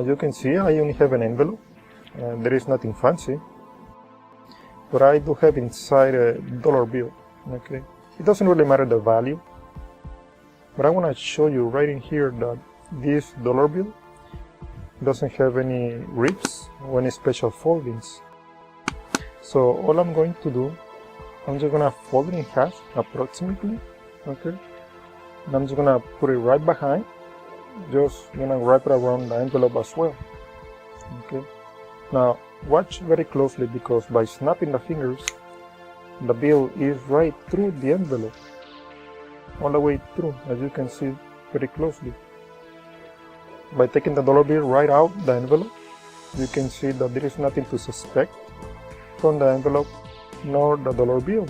as you can see, I only have an envelope. There is nothing fancy. But I do have inside a dollar bill. Okay, it doesn't really matter the value. But I want to show you right in here that this dollar bill doesn't have any rips or any special foldings. So all I'm going to do, I'm just going to fold it in half approximately. Okay, and I'm just going to put it right behind. Just going to wrap it around the envelope as well. Okay, now watch very closely, because by snapping the fingers, the bill is right through the envelope, all the way through, as you can see very closely. By taking the dollar bill right out the envelope, you can see that there is nothing to suspect from the envelope nor the dollar bill.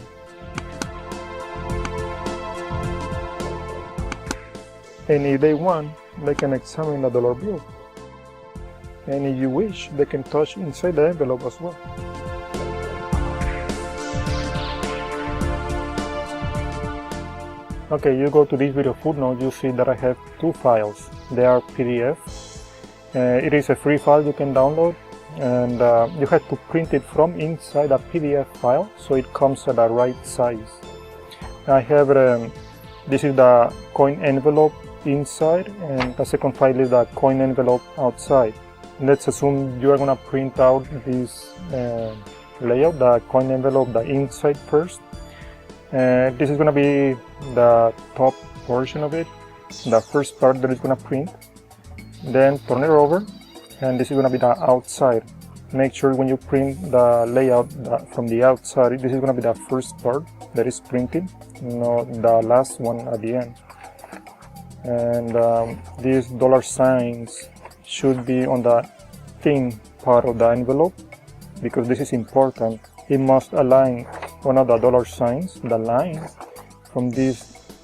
And if they want, they can examine the dollar bill. And if you wish, they can touch inside the envelope as well. Okay, you go to this video footnote, you see that I have two files. They are PDF. It is a free file you can download, and you have to print it from inside a PDF file, so it comes at the right size. I have this is the coin envelope inside, and the second file is the coin envelope outside. Let's assume you are going to print out this layout, the coin envelope, the inside first. This is going to be the top portion of it, the first part that is going to print. Then turn it over, and this is going to be the outside. Make sure when you print the layout from the outside, this is going to be the first part that is printed, not the last one at the end. And these dollar signs should be on the thin part of the envelope, because this is important. It must align one of the dollar signs, the line, from this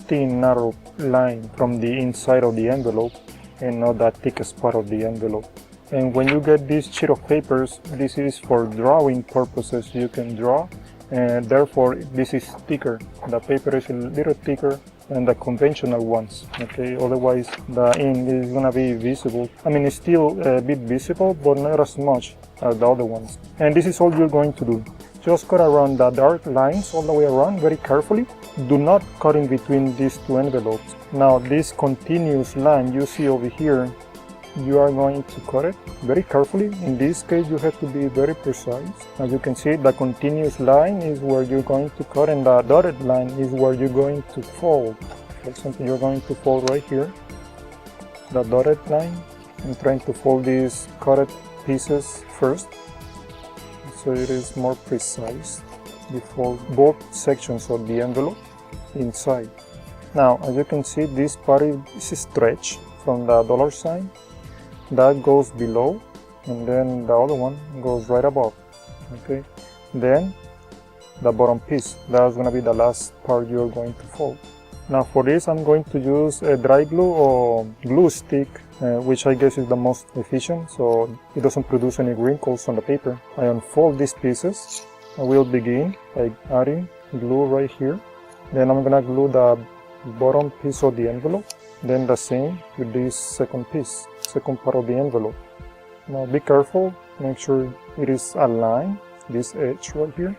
thin narrow line from the inside of the envelope, and not the thickest part of the envelope. And when you get this sheet of papers, this is for drawing purposes. You can draw, and therefore this is thicker. The paper is a little thicker than the conventional ones. Okay, otherwise the ink is gonna be visible. I mean, it's still a bit visible, but not as much as the other ones. And this is all you're going to do. Just cut around the dark lines all the way around very carefully. Do not cut in between these two envelopes. Now this continuous line you see over here, you are going to cut it very carefully. In this case, you have to be very precise. As you can see, the continuous line is where you're going to cut, and the dotted line is where you're going to fold. For example, you're going to fold right here, the dotted line. I'm trying to fold these cutted pieces first, so it is more precise. You fold both sections of the envelope inside. Now, as you can see, this part is stretched from the dollar sign. That goes below, and then the other one goes right above. Okay, then the bottom piece, that's going to be the last part you're going to fold. Now for this, I'm going to use a dry glue or glue stick, which I guess is the most efficient, so it doesn't produce any wrinkles on the paper. I unfold these pieces. I will begin by adding glue right here. Then I'm going to glue the bottom piece of the envelope. Then the same with this second piece, second part of the envelope. Now be careful, make sure it is aligned, this edge right here,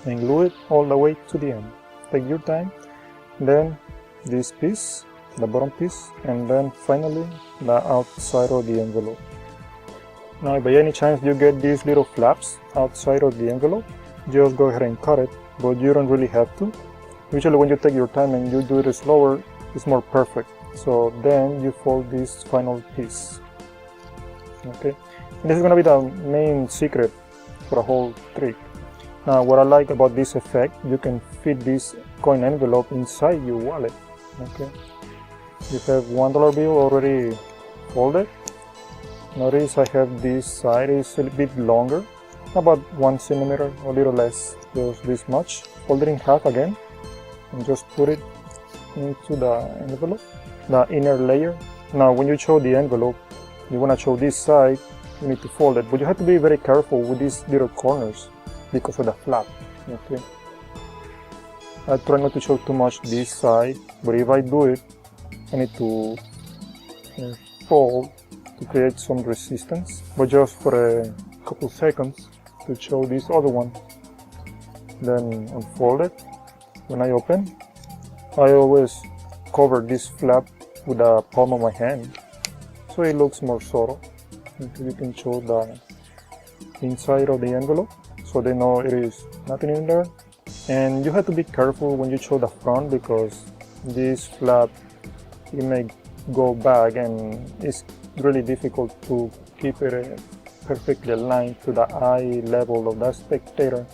and glue it all the way to the end. Take your time. Then this piece, the bottom piece, and then finally the outside of the envelope. Now if by any chance you get these little flaps outside of the envelope, just go ahead and cut it, but you don't really have to. Usually when you take your time and you do it slower, it's more perfect. So then you fold this final piece. Okay, and this is going to be the main secret for the whole trick. Now what I like about this effect, you can fit this coin envelope inside your wallet. Okay, you have $1 bill already folded. Notice I have this side is a bit longer, about 1 centimeter, a little less, just this much. Fold it in half again and just put it into the envelope, the inner layer. Now when you show the envelope, you want to show this side, you need to fold it, but you have to be very careful with these little corners because of the flap. Okay, I try not to show too much this side, but if I do it, I need to fold to create some resistance, but just for a couple seconds to show this other one. Then unfold it. When I open, I always cover this flap with the palm of my hand, so it looks more subtle. You can show the inside of the envelope, so they know it is nothing in there. And you have to be careful when you show the front, because this flap, it may go back and it's really difficult to keep it perfectly aligned to the eye level of the spectator.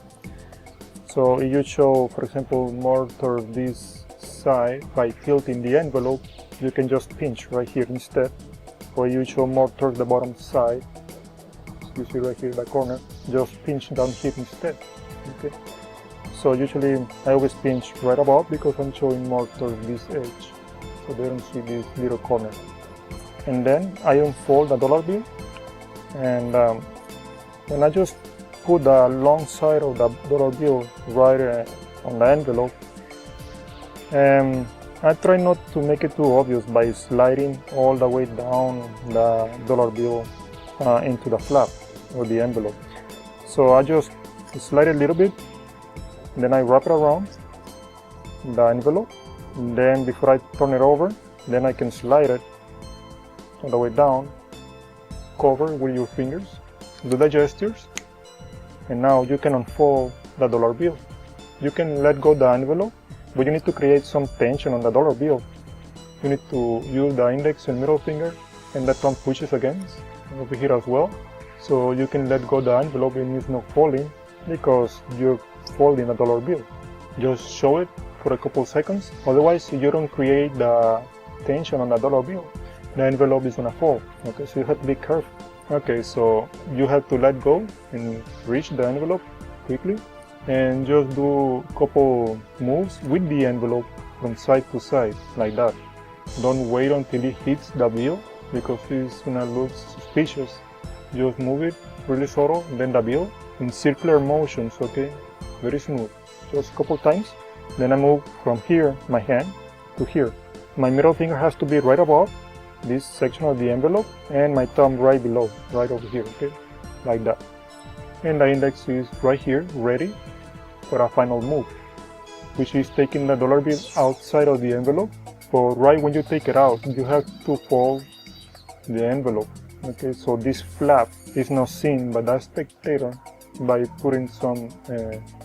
So if you show, for example, more toward this side by tilting the envelope, you can just pinch right here instead. Or you show more towards the bottom side, you see right here in the corner, just pinch down here instead. Okay. So usually I always pinch right above because I'm showing more towards this edge, so they don't see this little corner. And then I unfold the dollar bill, and when I just put the long side of the dollar bill right on the envelope, I try not to make it too obvious by sliding all the way down the dollar bill into the flap or the envelope. So I just slide it a little bit, then I wrap it around the envelope, and then before I turn it over, then I can slide it all the way down, cover with your fingers, do the gestures, and now you can unfold the dollar bill. You can let go the envelope, but you need to create some tension on the dollar bill. You need to use the index and middle finger, and that thumb pushes against over here as well. So you can let go the envelope and it's not falling because you're folding the dollar bill. Just show it for a couple seconds, otherwise if you don't create the tension on the dollar bill, the envelope is gonna fall. Okay, so you have to be careful. Okay, so you have to let go and reach the envelope quickly, and just do a couple moves with the envelope from side to side, like that. Don't wait until it hits the bill, because it's gonna look suspicious. Just move it really subtle, then the bill, in circular motions, okay? Very smooth. Just a couple times. Then I move from here, my hand, to here. My middle finger has to be right above this section of the envelope, and my thumb right below, right over here, okay? Like that. And the index is right here, ready for a final move, which is taking the dollar bill outside of the envelope. But right when you take it out, you have to fold the envelope. Okay, so this flap is not seen by the spectator by putting some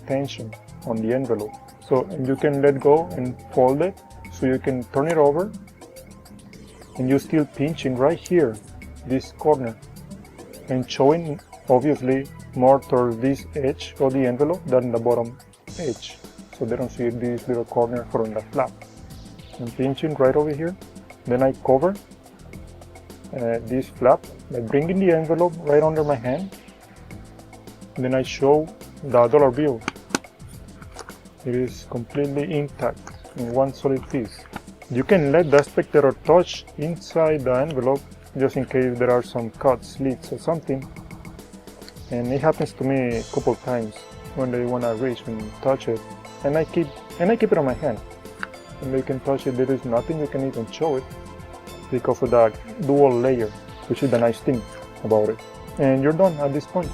tension on the envelope. So you can let go and fold it, so you can turn it over, and you're still pinching right here, this corner, and showing obviously more towards this edge of the envelope than the bottom edge, so they don't see this little corner from the flap. I'm pinching right over here, then I cover this flap by bringing the envelope right under my hand, and then I show the dollar bill. It is completely intact in one solid piece. You can let the spectator touch inside the envelope just in case there are some cuts, slits or something. And it happens to me a couple times when they want to reach and touch it, and I keep it on my hand. And they can touch it, there is nothing, you can even show it because of the dual layer, which is the nice thing about it. And you're done at this point.